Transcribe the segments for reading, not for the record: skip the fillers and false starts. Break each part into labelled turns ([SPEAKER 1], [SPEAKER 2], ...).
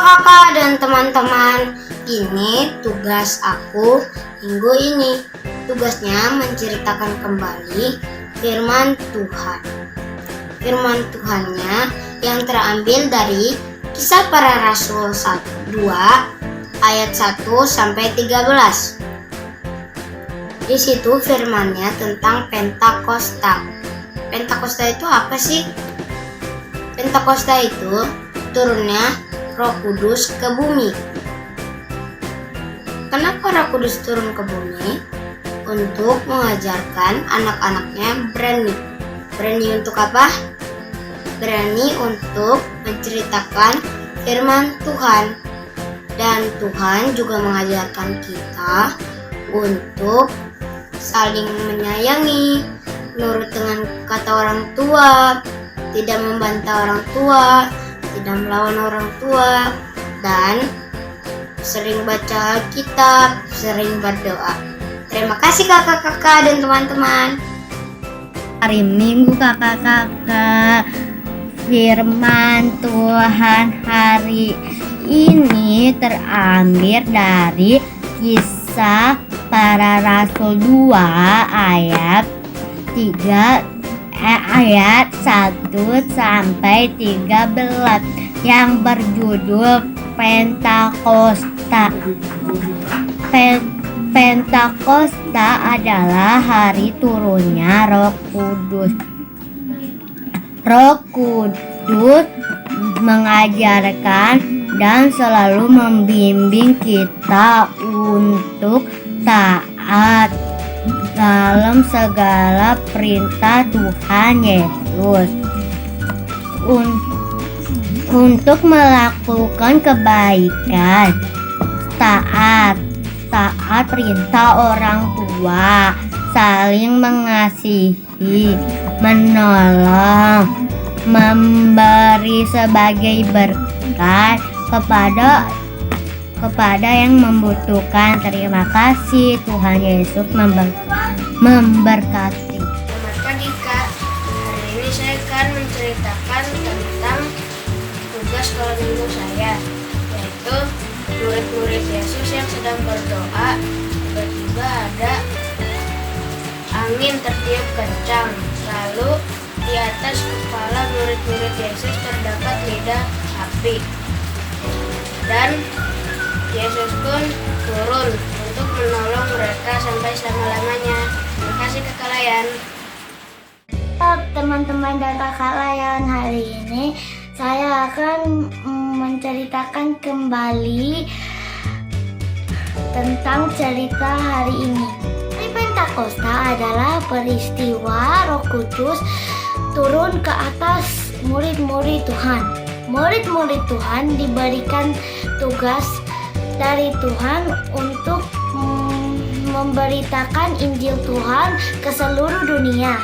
[SPEAKER 1] kakak-kakak dan teman-teman, ini tugas aku minggu ini. Tugasnya menceritakan kembali firman Tuhan. Firman Tuhannya yang terambil dari Kisah Para Rasul 2 ayat 1 sampai 13. Di situ firmannya tentang Pentakosta. Pentakosta itu apa sih? Pentakosta itu turunnya Roh Kudus ke bumi. Kenapa Roh Kudus turun ke bumi? Untuk mengajarkan anak-anaknya berani. Berani untuk apa? Berani untuk menceritakan firman Tuhan. Dan Tuhan juga mengajarkan kita untuk saling menyayangi, nurut dengan kata orang tua, tidak membantah orang tua, tidak melawan orang tua, dan sering baca Alkitab, sering berdoa. Terima kasih kakak-kakak dan teman-teman.
[SPEAKER 2] Hari Minggu kakak-kakak, firman Tuhan hari ini terambil dari Kisah Para Rasul 2 ayat 1 sampai 13 yang berjudul Pentakosta. Pentakosta adalah hari turunnya Roh Kudus. Roh Kudus mengajarkan dan selalu membimbing kita untuk taat dalam segala perintah Tuhan Yesus. Untuk melakukan kebaikan, taat perintah orang tua, saling mengasihi, menolong, memberi sebagai berkat kepada yang membutuhkan. Terima kasih, Tuhan Yesus memberkati.
[SPEAKER 1] Selamat pagi Kak. Hari ini saya akan menceritakan tentang tugas sekolah minggu saya, yaitu murid-murid Yesus yang sedang berdoa. Tiba-tiba ada angin tertiup kencang, lalu di atas kepala murid-murid Yesus terdapat lidah api, dan Yesus pun turun untuk menolong mereka sampai selama-lamanya. Terima kasih kakak Layan.
[SPEAKER 3] Teman-teman dan kakak Layan, hari ini saya akan menceritakan kembali tentang cerita hari ini. Hari Pentakosta adalah peristiwa Roh Kudus turun ke atas murid-murid Tuhan. Murid-murid Tuhan diberikan tugas dari Tuhan untuk memberitakan Injil Tuhan ke seluruh dunia.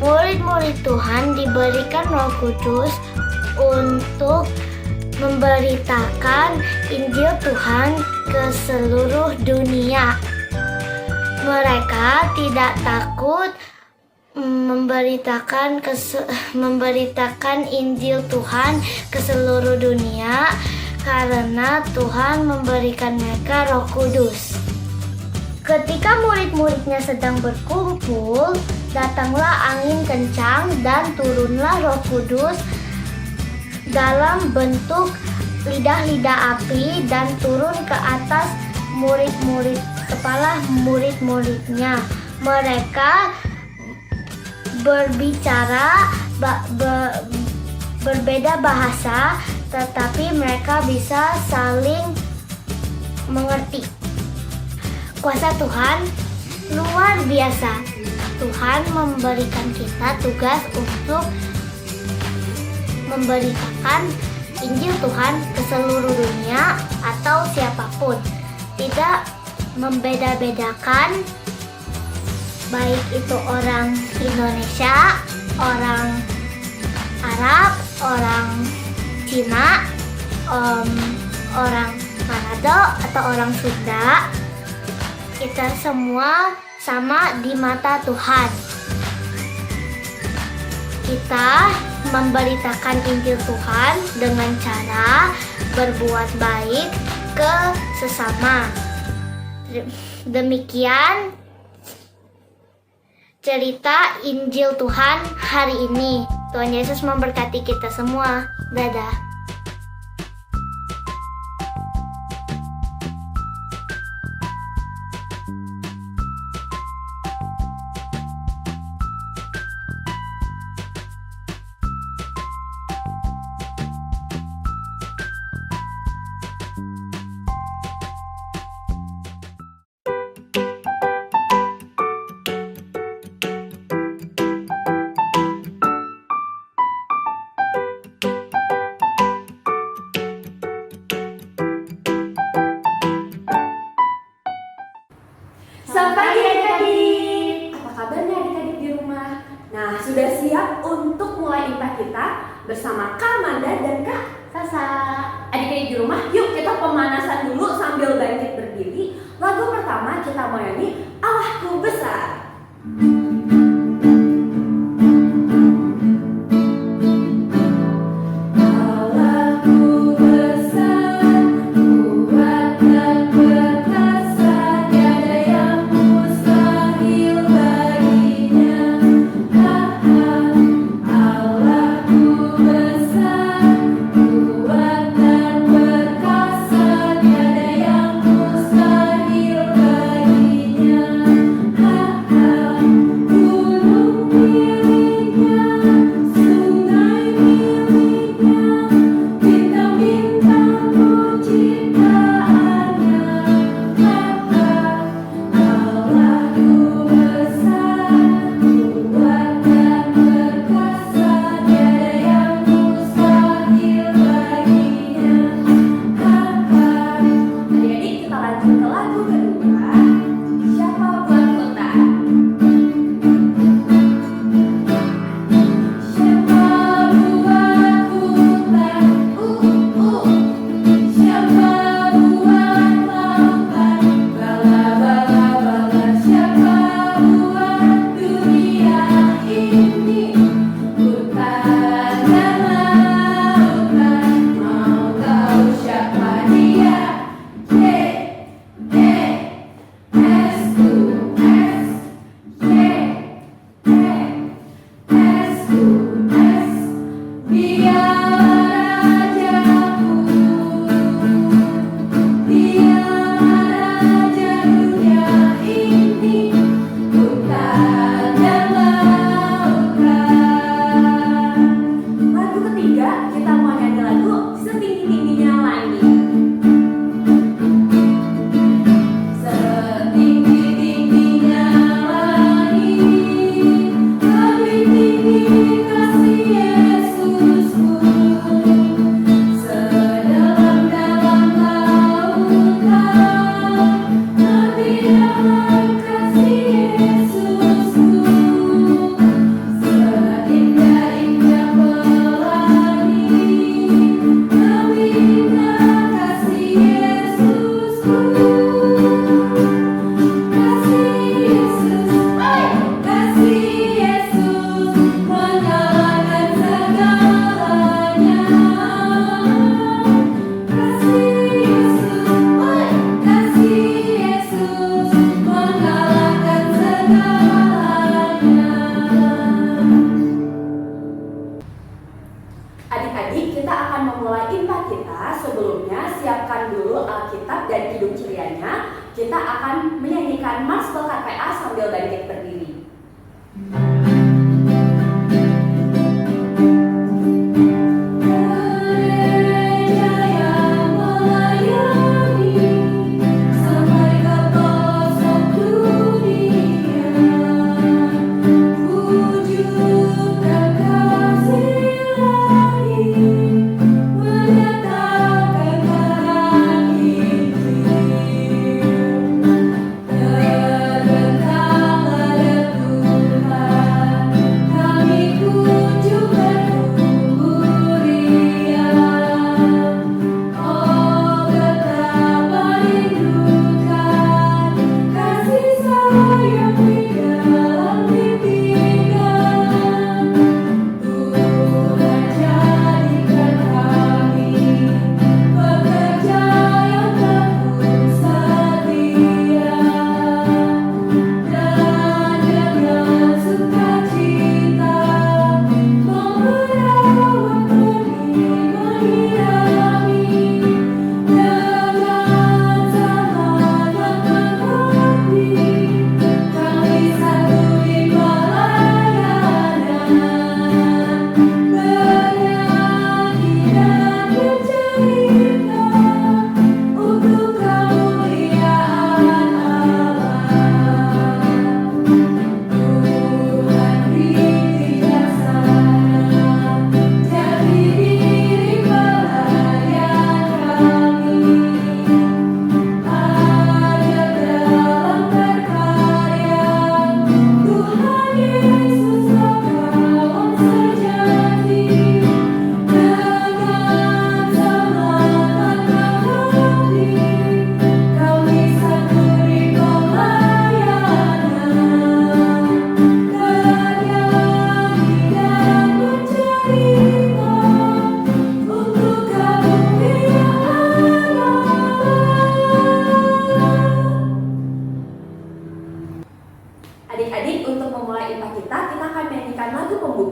[SPEAKER 3] Murid-murid Tuhan diberikan Roh Kudus untuk memberitakan Injil Tuhan ke seluruh dunia. Mereka tidak takut memberitakan Injil Tuhan ke seluruh dunia karena Tuhan memberikan mereka Roh Kudus. Ketika murid-muridnya sedang berkumpul, datanglah angin kencang dan turunlah Roh Kudus dalam bentuk lidah-lidah api dan turun ke atas kepala murid-muridnya. Mereka berbicara berbeda bahasa, tetapi mereka bisa saling mengerti. Kuasa Tuhan luar biasa. Tuhan memberikan kita tugas untuk memberitakan Injil Tuhan ke seluruh dunia atau siapapun. Tidak membeda-bedakan, baik itu orang Indonesia, orang Arab, orang Cina, orang Manado atau orang Sunda. Kita semua sama di mata Tuhan. Kita memberitakan Injil Tuhan dengan cara berbuat baik ke sesama. Demikian cerita Injil Tuhan hari ini. Tuhan Yesus memberkati kita semua. Dadah.
[SPEAKER 4] Selamat pagi adik-adik. Apa kabarnya adik-adik di rumah? Nah, sudah siap untuk mulai impact kita bersama Kak Amanda dan Kak Sasa. Adik-adik di rumah, yuk kita pemanasan dulu sambil bangkit berdiri. Lagu pertama kita mau nyanyi Allahku Besar.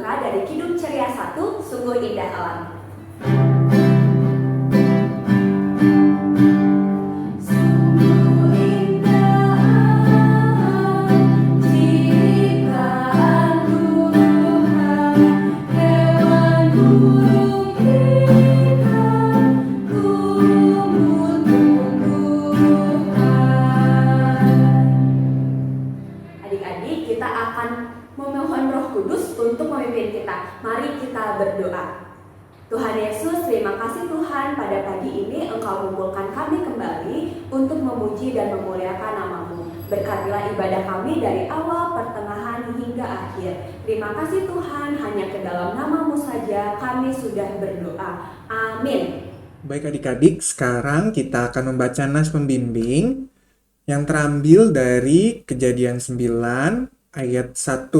[SPEAKER 4] pembuka dari Kidung Ceria 1, Sungguh Indah Alam. Adik-adik, kita akan memohon Roh Kudus untuk memimpin kita. Mari kita berdoa. Tuhan Yesus, terima kasih Tuhan, pada pagi ini Engkau mengumpulkan kami kembali untuk memuji dan memuliakan nama-Mu. Berkatilah ibadah kami dari awal, pertengahan, hingga akhir. Terima kasih Tuhan, hanya ke dalam nama-Mu saja kami sudah berdoa. Amin.
[SPEAKER 5] Baik adik-adik, sekarang kita akan membaca nas pembimbing yang terambil dari Kejadian 9 ayat 1.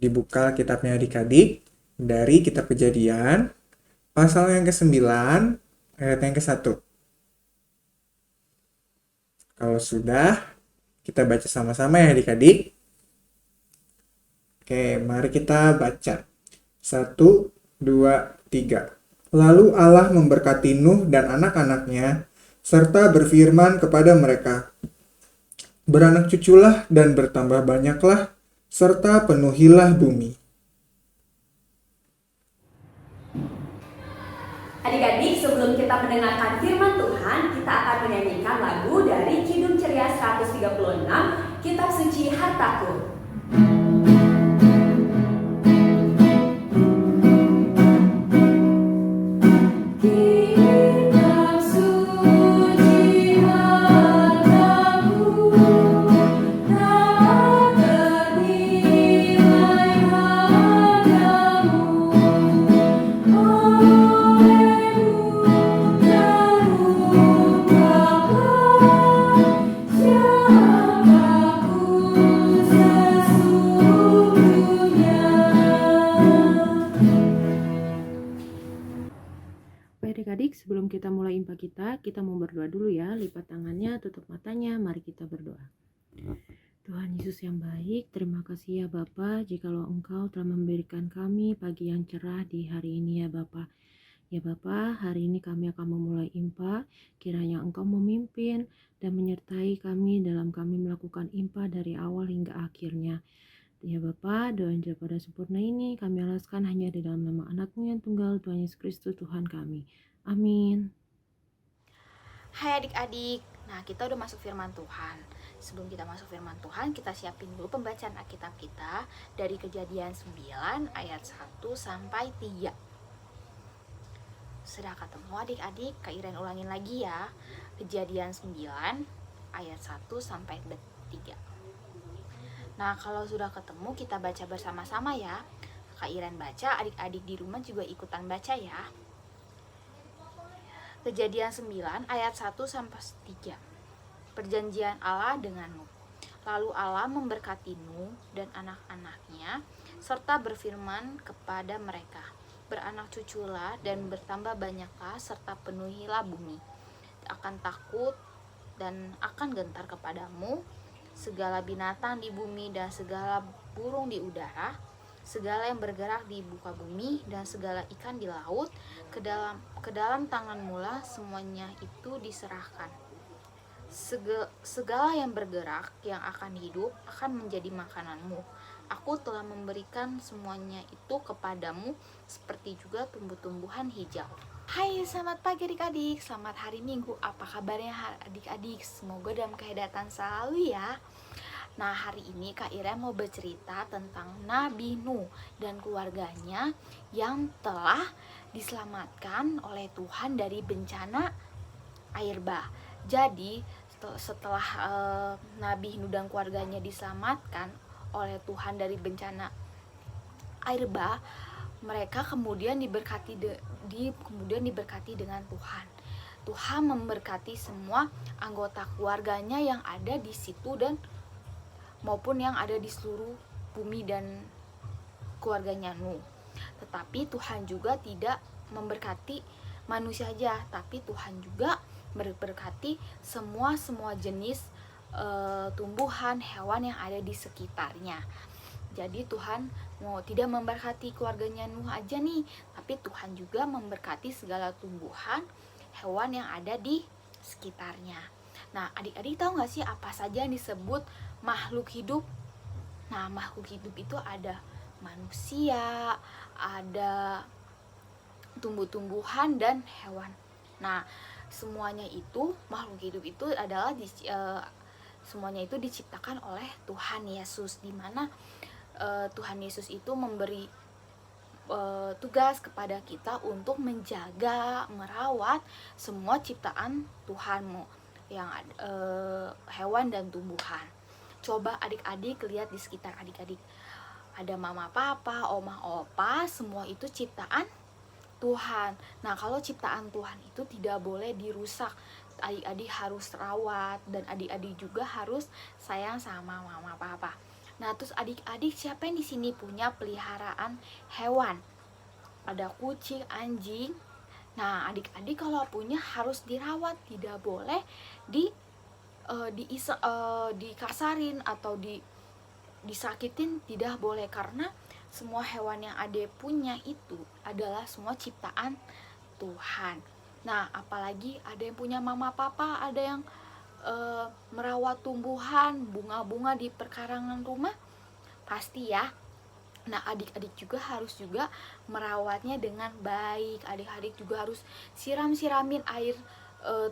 [SPEAKER 5] Dibuka kitabnya adik-adik dari kitab Kejadian pasal yang ke-9 ayat yang ke-1. Kalau sudah, kita baca sama-sama ya adik-adik. Oke, mari kita baca. 1, 2, 3. Lalu Allah memberkati Nuh dan anak-anaknya serta berfirman kepada mereka, "Beranak cuculah dan bertambah banyaklah, serta penuhilah bumi."
[SPEAKER 4] Adik-adik, sebelum kita mendengarkan firman Tuhan, kita akan menyanyikan lagu dari Kidung Ceria 136, Kitab Suci Hartaku.
[SPEAKER 6] Adik-adik, sebelum kita mulai impa kita mau berdoa dulu ya. Lipat tangannya, tutup matanya, mari kita berdoa. Tuhan Yesus yang baik, terima kasih ya Bapa, jikalau Engkau telah memberikan kami pagi yang cerah di hari ini ya Bapa. Ya Bapa, hari ini kami akan memulai impa, kiranya Engkau memimpin dan menyertai kami dalam kami melakukan impa dari awal hingga akhirnya. Ya Bapa, doa yang pada sempurna ini kami alaskan hanya di dalam nama Anak-Mu yang tunggal, Tuhan Yesus Kristus Tuhan kami. Amin.
[SPEAKER 7] Hai adik-adik, nah kita udah masuk firman Tuhan. Sebelum kita masuk firman Tuhan, kita siapin dulu pembacaan Alkitab kita dari Kejadian 9 ayat 1 sampai 3. Sudah ketemu adik-adik? Kak Iren ulangin lagi ya. Kejadian 9 ayat 1 sampai 3. Nah, kalau sudah ketemu kita baca bersama-sama ya. Kak Iren baca, adik-adik di rumah juga ikutan baca ya. Kejadian 9 ayat 1 sampai 3. Perjanjian Allah dengan Nuh. Lalu Allah memberkati Nuh dan anak-anaknya serta berfirman kepada mereka, "Beranak cuculah dan bertambah banyaklah serta penuhilah bumi. Akan takut dan akan gentar kepadamu segala binatang di bumi dan segala burung di udara, segala yang bergerak di muka bumi dan segala ikan di laut, ke dalam tanganmu lah semuanya itu diserahkan. Segala yang bergerak yang akan hidup akan menjadi makananmu. Aku telah memberikan semuanya itu kepadamu seperti juga tumbuh-tumbuhan hijau." Hai, selamat pagi adik-adik, selamat hari Minggu. Apa kabarnya adik-adik? Semoga dalam keadaan selalu ya. Nah, hari ini Kak Ira mau bercerita tentang Nabi Nuh dan keluarganya yang telah diselamatkan oleh Tuhan dari bencana air bah. Jadi setelah Nabi Nuh dan keluarganya diselamatkan oleh Tuhan dari bencana air bah, mereka kemudian diberkati dengan Tuhan. Tuhan memberkati semua anggota keluarganya yang ada di situ dan maupun yang ada di seluruh bumi dan keluarganya Nuh. Tetapi Tuhan juga tidak memberkati manusia saja, tapi Tuhan juga memberkati semua jenis tumbuhan, hewan yang ada di sekitarnya. Jadi Tuhan mau tidak memberkati keluarganya Nuh aja nih, tapi Tuhan juga memberkati segala tumbuhan, hewan yang ada di sekitarnya. Nah, adik-adik tahu nggak sih apa saja yang disebut makhluk hidup? Nah, makhluk hidup itu ada manusia, ada tumbuh-tumbuhan dan hewan. Nah, semuanya itu makhluk hidup itu adalah semuanya itu diciptakan oleh Tuhan Yesus, di mana Tuhan Yesus itu memberi tugas kepada kita untuk menjaga, merawat semua ciptaan Tuhanmu yang hewan dan tumbuhan. Coba adik-adik lihat di sekitar adik-adik. Ada mama papa, oma opa, semua itu ciptaan Tuhan. Nah, kalau ciptaan Tuhan itu tidak boleh dirusak. Adik-adik harus rawat dan adik-adik juga harus sayang sama mama papa. Nah, terus adik-adik siapa yang di sini punya peliharaan hewan? Ada kucing, anjing. Nah, adik-adik kalau punya harus dirawat, tidak boleh dikasarin atau disakitin, tidak boleh, karena semua hewan yang adik punya itu adalah semua ciptaan Tuhan. Nah, apalagi ada yang punya mama papa, ada yang merawat tumbuhan, bunga-bunga di perkarangan rumah, pasti ya. Nah, adik-adik juga harus juga merawatnya dengan baik. Adik-adik juga harus siramin air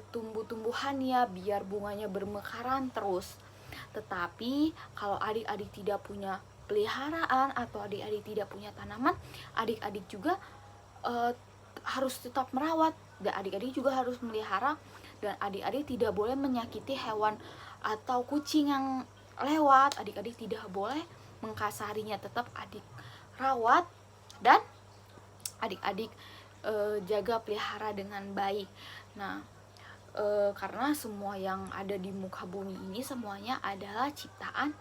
[SPEAKER 7] tumbuh-tumbuhannya biar bunganya bermekaran terus. Tetapi kalau adik-adik tidak punya peliharaan atau adik-adik tidak punya tanaman, adik-adik juga harus tetap merawat, dan adik-adik juga harus melihara, dan adik-adik tidak boleh menyakiti hewan atau kucing yang lewat. Adik-adik tidak boleh mengkasarinya, tetap adik rawat dan adik-adik jaga pelihara dengan baik. Nah, karena semua yang ada di muka bumi ini semuanya adalah ciptaan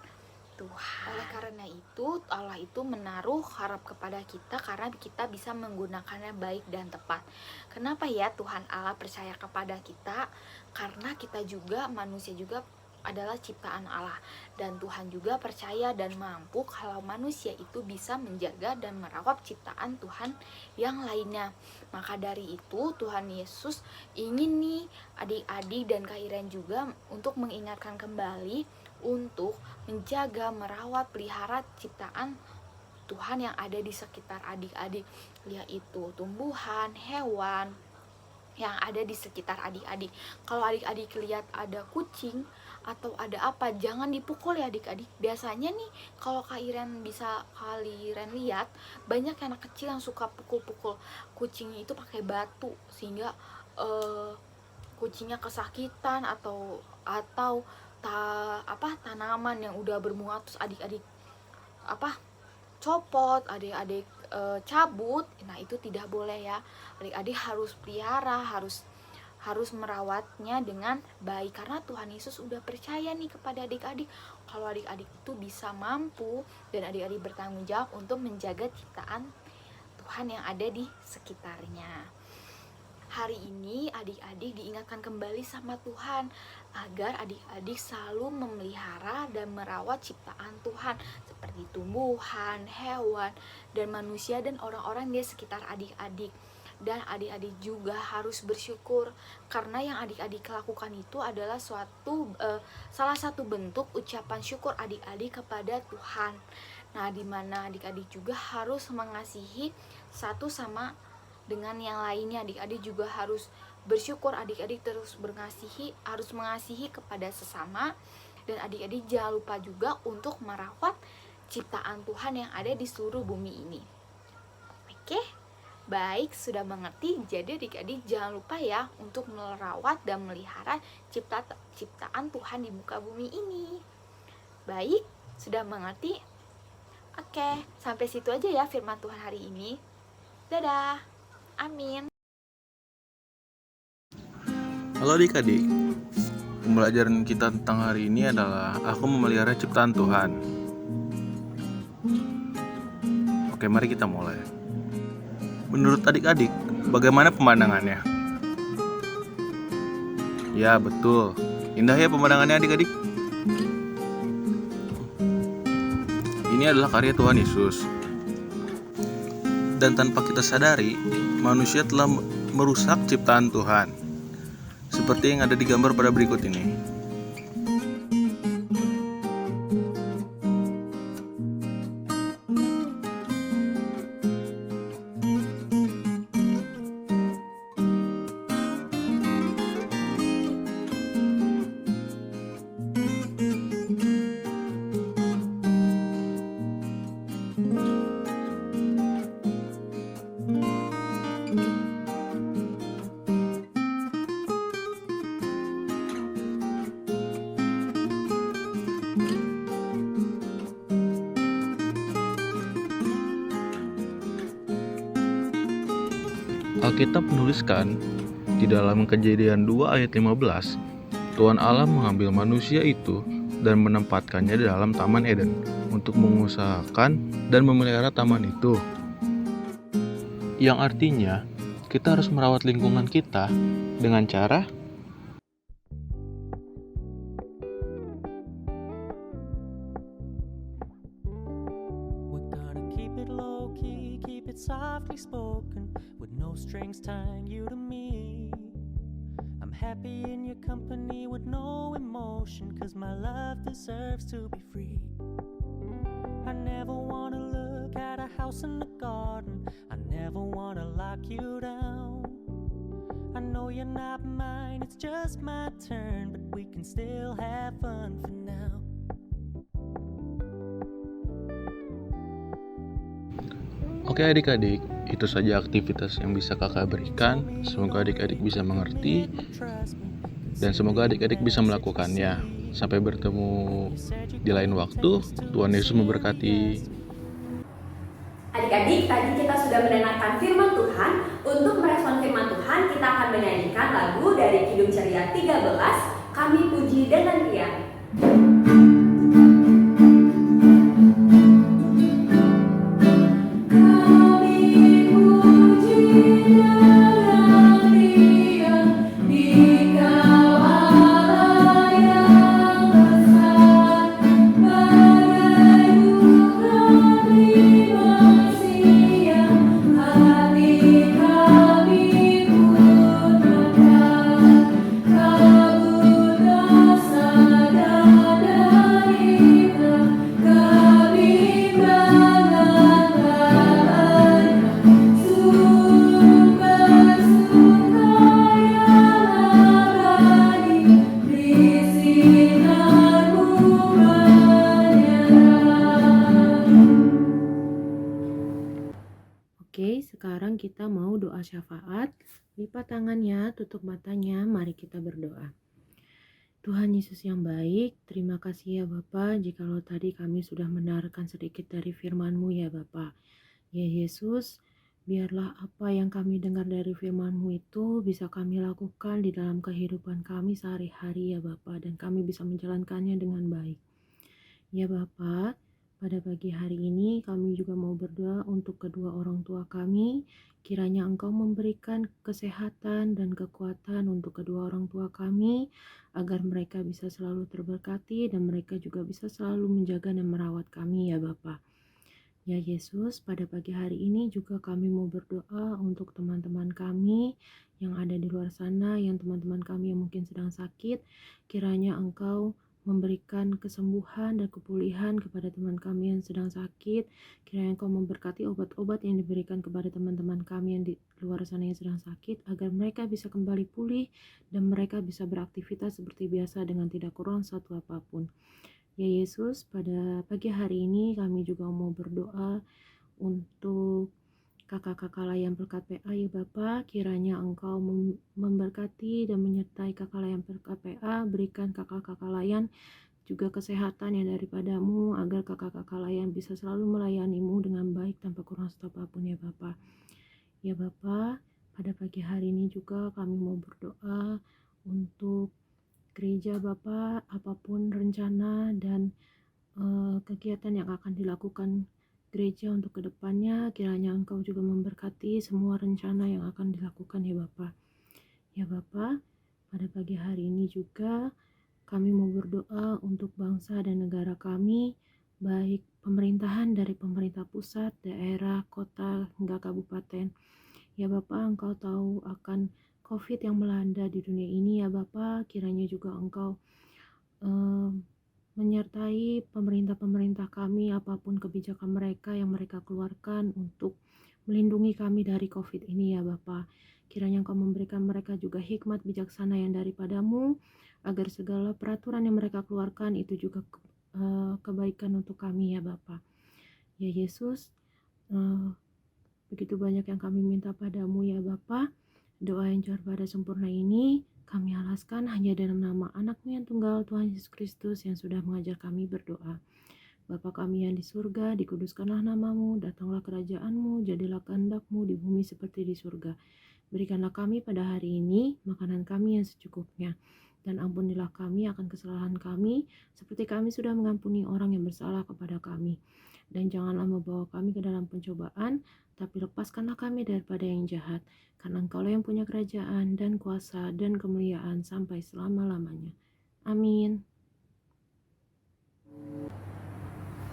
[SPEAKER 7] Tuhan. Oleh karena itu, Allah itu menaruh harap kepada kita karena kita bisa menggunakannya baik dan tepat. Kenapa ya Tuhan Allah percaya kepada kita? Karena kita juga, manusia juga adalah ciptaan Allah, dan Tuhan juga percaya dan mampu kalau manusia itu bisa menjaga dan merawat ciptaan Tuhan yang lainnya. Maka dari itu Tuhan Yesus ingin nih adik-adik dan Kak Iren juga untuk mengingatkan kembali untuk menjaga, merawat, pelihara ciptaan Tuhan yang ada di sekitar adik-adik, yaitu tumbuhan, hewan yang ada di sekitar adik-adik. Kalau adik-adik lihat ada kucing atau ada apa, jangan dipukul ya adik-adik. Biasanya nih kalau Kak Iren lihat, banyak anak kecil yang suka pukul-pukul kucing itu pakai batu, sehingga kucingnya kesakitan atau tanaman yang udah berbuah terus adik-adik copot, adik-adik cabut. Nah, itu tidak boleh ya. Adik-adik harus pelihara, harus merawatnya dengan baik, karena Tuhan Yesus udah percaya nih kepada adik-adik kalau adik-adik itu bisa mampu dan adik-adik bertanggung jawab untuk menjaga ciptaan Tuhan yang ada di sekitarnya. Hari ini adik-adik diingatkan kembali sama Tuhan agar adik-adik selalu memelihara dan merawat ciptaan Tuhan seperti tumbuhan, hewan, dan manusia dan orang-orang di sekitar adik-adik. Dan adik-adik juga harus bersyukur karena yang adik-adik lakukan itu adalah salah satu bentuk ucapan syukur adik-adik kepada Tuhan. Nah, di mana adik-adik juga harus mengasihi satu sama dengan yang lainnya. Adik-adik juga harus bersyukur, adik-adik harus mengasihi kepada sesama, dan adik-adik jangan lupa juga untuk merawat ciptaan Tuhan yang ada di seluruh bumi ini. Oke, baik, sudah mengerti. Jadi adik-adik jangan lupa ya untuk merawat dan melihara ciptaan Tuhan di muka bumi ini. Baik, sudah mengerti? Oke, sampai situ aja ya firman Tuhan hari ini. Dadah. Amin.
[SPEAKER 8] Halo adik-adik, pembelajaran kita tentang hari ini adalah aku memelihara ciptaan Tuhan. Oke, mari kita mulai. Menurut adik-adik, bagaimana pemandangannya? Ya, betul. Indah ya pemandangannya adik-adik. ini adalah karya Tuhan Yesus. Dan tanpa kita sadari, manusia telah merusak ciptaan Tuhan. Seperti yang ada di gambar pada berikut ini. Alkitab menuliskan di dalam Kejadian 2 ayat 15, Tuhan Allah mengambil manusia itu dan menempatkannya di dalam Taman Eden untuk mengusahakan dan memelihara taman itu. Yang artinya, kita harus merawat lingkungan kita dengan cara
[SPEAKER 9] softly spoken with no strings tying you to me. I'm happy in your company with no emotion, 'cause my love deserves to be free. I never wanna look at a house in the garden, I never wanna lock you down. I know you're not mine, it's just my turn, but we can still have fun for now.
[SPEAKER 8] Oke adik-adik, itu saja aktivitas yang bisa kakak berikan. Semoga adik-adik bisa mengerti dan semoga adik-adik bisa melakukannya. Sampai bertemu di lain waktu. Tuhan Yesus memberkati.
[SPEAKER 4] Adik-adik, tadi kita sudah mendengarkan firman Tuhan. Untuk merespon firman Tuhan, kita akan menyanyikan lagu dari Kidung Ceria 13, Kami Puji dengan Riang.
[SPEAKER 6] Oke, sekarang kita mau doa syafaat. Lipat tangannya, tutup matanya, mari kita berdoa. Tuhan Yesus yang baik, terima kasih ya Bapa, jikalau tadi kami sudah mendengarkan sedikit dari firman-Mu ya Bapa. Ya Yesus, biarlah apa yang kami dengar dari firman-Mu itu bisa kami lakukan di dalam kehidupan kami sehari-hari ya Bapa, dan kami bisa menjalankannya dengan baik. Ya Bapa, pada pagi hari ini kami juga mau berdoa untuk kedua orang tua kami. Kiranya Engkau memberikan kesehatan dan kekuatan untuk kedua orang tua kami, agar mereka bisa selalu terberkati dan mereka juga bisa selalu menjaga dan merawat kami ya Bapa. Ya Yesus, pada pagi hari ini juga kami mau berdoa untuk teman-teman kami yang ada di luar sana, yang teman-teman kami yang mungkin sedang sakit. Kiranya Engkau memberikan kesembuhan dan kepulihan kepada teman kami yang sedang sakit. Kiranya Engkau memberkati obat-obat yang diberikan kepada teman-teman kami yang di luar sana yang sedang sakit, agar mereka bisa kembali pulih dan mereka bisa beraktivitas seperti biasa dengan tidak kurang satu apapun. Ya Yesus, pada pagi hari ini kami juga mau berdoa untuk kakak-kakak layan Pelkat PA ya Bapa. Kiranya Engkau memberkati dan menyertai kakak layan Pelkat PA. Berikan kakak-kakak layan juga kesehatan yang daripada-Mu, agar kakak-kakak layan bisa selalu melayani-Mu dengan baik tanpa kurang satu apapun ya Bapa. Ya Bapa, pada pagi hari ini juga kami mau berdoa untuk gereja Bapa, apapun rencana dan kegiatan yang akan dilakukan gereja untuk kedepannya, kiranya Engkau juga memberkati semua rencana yang akan dilakukan ya Bapa. Ya Bapa, pada pagi hari ini juga kami mau berdoa untuk bangsa dan negara kami, baik pemerintahan dari pemerintah pusat, daerah, kota, hingga kabupaten. Ya Bapa, Engkau tahu akan COVID yang melanda di dunia ini ya Bapa, kiranya juga Engkau menyertai pemerintah-pemerintah kami apapun kebijakan mereka yang mereka keluarkan untuk melindungi kami dari COVID ini ya Bapa. Kiranya Engkau memberikan mereka juga hikmat bijaksana yang daripadamu, agar segala peraturan yang mereka keluarkan itu juga kebaikan untuk kami ya Bapa. Ya Yesus, begitu banyak yang kami minta padamu ya Bapa. Doa yang jauh pada sempurna ini kami alaskan hanya dalam nama anakmu yang tunggal, Tuhan Yesus Kristus, yang sudah mengajar kami berdoa. Bapa kami yang di surga, dikuduskanlah namamu, datanglah kerajaanmu, jadilah kehendakmu di bumi seperti di surga. Berikanlah kami pada hari ini makanan kami yang secukupnya, dan ampunilah kami akan kesalahan kami, seperti kami sudah mengampuni orang yang bersalah kepada kami. Dan janganlah membawa kami ke dalam pencobaan, tapi lepaskanlah kami daripada yang jahat, karena Engkaulah yang punya kerajaan dan kuasa dan kemuliaan sampai selama-lamanya. Amin.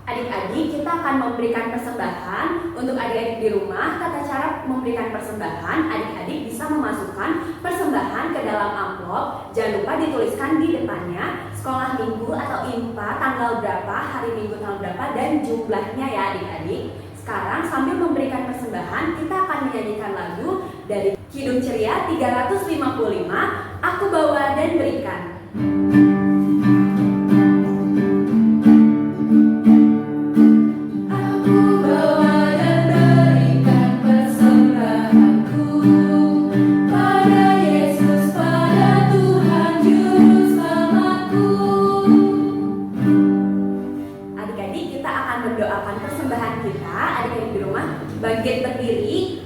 [SPEAKER 4] Adik-adik, kita akan memberikan persembahan. Untuk adik-adik di rumah, tata cara memberikan persembahan, adik-adik bisa memasukkan persembahan ke dalam amplop. Jangan lupa dituliskan di depannya sekolah minggu atau IMPA, tanggal berapa, hari minggu tanggal berapa, dan jumlahnya ya adik-adik. Sekarang sambil memberikan persembahan, kita akan menyanyikan lagu dari Kidung Ceria 355, Aku Bawa dan Berikan. Bangkit berdiri,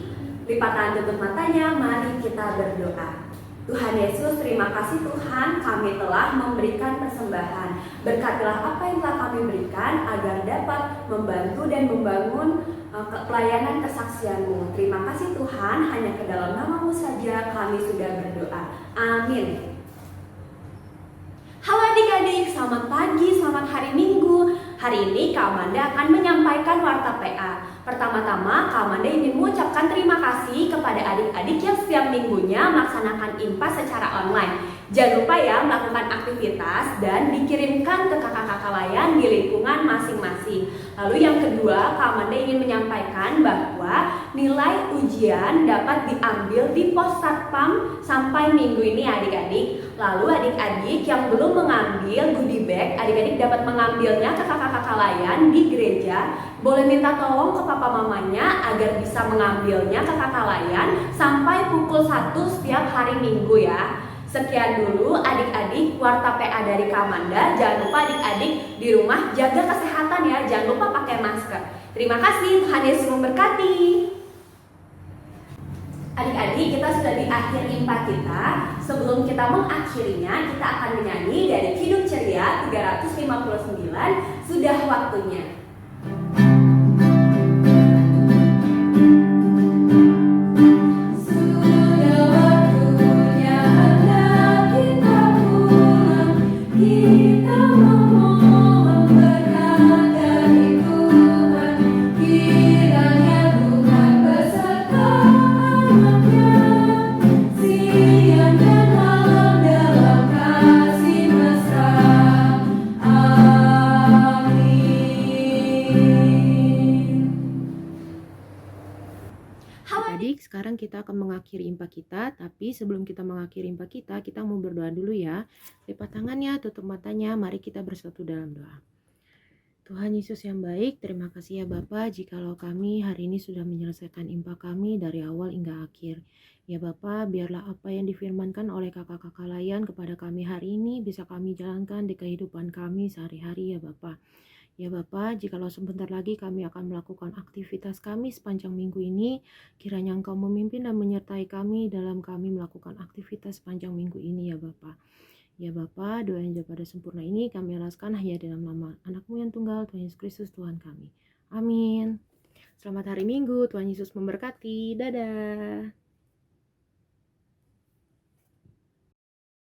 [SPEAKER 4] lipat tangan, tutup matanya, mari kita berdoa. Tuhan Yesus, terima kasih Tuhan, kami telah memberikan persembahan. Berkatilah apa yang telah kami berikan agar dapat membantu dan membangun pelayanan kesaksian-Mu. Terima kasih Tuhan, hanya ke dalam nama-Mu saja kami sudah berdoa. Amin. Halo adik-adik, selamat pagi, selamat hari Minggu. Hari ini Kak Amanda akan menyampaikan warta PA. Pertama-tama, Kak Amanda ingin mengucapkan terima kasih kepada adik-adik yang setiap minggunya melaksanakan IMPA secara online. Jangan lupa ya melakukan aktivitas dan dikirimkan ke kakak-kakak layan di lingkungan masing-masing. Lalu yang kedua, Kak Amanda ingin menyampaikan bahwa nilai ujian dapat diambil di pos satpam sampai minggu ini adik-adik. Lalu adik-adik yang belum mengambil goodie bag, adik-adik dapat mengambilnya ke kakak-kakak layan di gereja. Boleh minta tolong ke papa mamanya agar bisa mengambilnya ke kakak layan sampai pukul 1 setiap hari Minggu ya. Sekian dulu adik-adik warta PA dari Kak Amanda. Jangan lupa adik-adik di rumah jaga kesehatan ya, jangan lupa pakai masker. Terima kasih, Tuhan Yesus memberkati. Adik-adik, kita sudah di akhir IMPA kita. Sebelum kita mengakhirinya, kita akan menyanyi dari Kidung Ceria 359, Sudah Waktunya.
[SPEAKER 6] Sekarang kita akan mengakhiri IMPA kita, tapi sebelum kita mengakhiri IMPA kita mau berdoa dulu ya. Lipat tangannya, tutup matanya, mari kita bersatu dalam doa. Tuhan Yesus yang baik, terima kasih ya Bapa, jikalau kami hari ini sudah menyelesaikan IMPA kami dari awal hingga akhir. Ya Bapa, biarlah apa yang difirmankan oleh kakak-kakak layan kepada kami hari ini bisa kami jalankan di kehidupan kami sehari-hari ya Bapa. Ya Bapa, jikalau sebentar lagi kami akan melakukan aktivitas kami sepanjang minggu ini, kiranya Engkau memimpin dan menyertai kami dalam kami melakukan aktivitas sepanjang minggu ini ya Bapa. Ya Bapa, doa yang jauh pada sempurna ini kami alaskan hanya dalam nama anakmu yang tunggal, Tuhan Yesus Kristus Tuhan kami. Amin. Selamat hari Minggu, Tuhan Yesus memberkati. Dadah.